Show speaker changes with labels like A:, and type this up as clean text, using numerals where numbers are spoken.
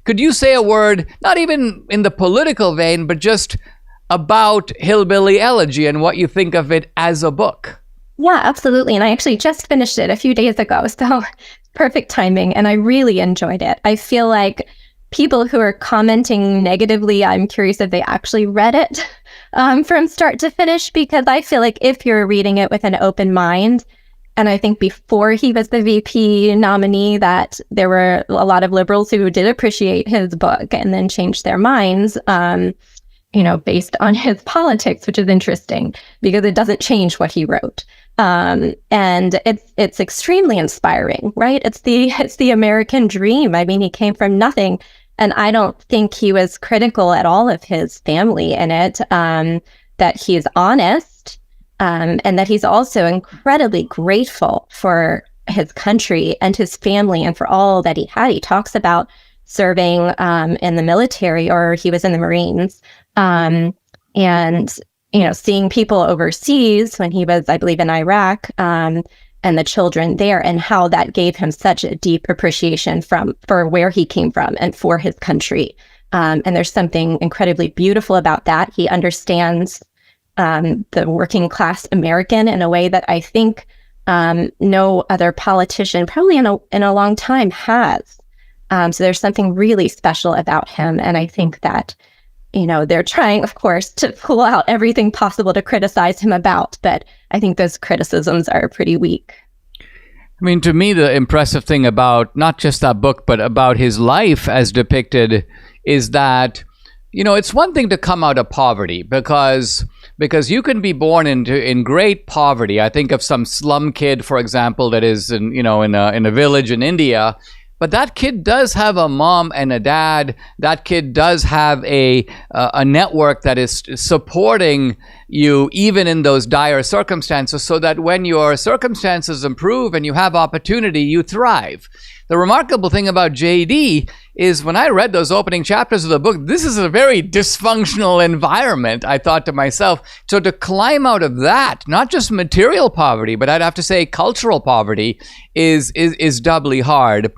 A: Could you say a word, not even in the political vein, but just about Hillbilly Elegy and what you think of it as a book?
B: Yeah, absolutely. And I actually just finished it a few days ago, so perfect timing. And I really enjoyed it. I feel like people who are commenting negatively, I'm curious if they actually read it from start to finish, because I feel like if you're reading it with an open mind, and I think before he was the VP nominee, that there were a lot of liberals who did appreciate his book and then changed their minds, based on his politics, which is interesting because it doesn't change what he wrote. And it's extremely inspiring, right? It's the American dream. I mean, he came from nothing, and I don't think he was critical at all of his family in it. That he is honest, and that he's also incredibly grateful for his country and his family and for all that he had. He talks about serving in the military, or he was in the Marines, and seeing people overseas when he was, I believe, in Iraq, and the children there, and how that gave him such a deep appreciation for where he came from and for his country. And there's something incredibly beautiful about that. He understands the working class American in a way that I think no other politician, probably in a long time, has. So there's something really special about him, and I think that they're trying, of course, to pull out everything possible to criticize him about, but I think those criticisms are pretty weak.
A: I mean, to me, the impressive thing about not just that book, but about his life as depicted is that, it's one thing to come out of poverty because you can be born in great poverty. I think of some slum kid, for example, that is in a village in India. But that kid does have a mom and a dad. That kid does have a network that is supporting you even in those dire circumstances, so that when your circumstances improve and you have opportunity, you thrive. The remarkable thing about JD is when I read those opening chapters of the book, this is a very dysfunctional environment, I thought to myself. So to climb out of that, not just material poverty, but I'd have to say cultural poverty, is doubly hard.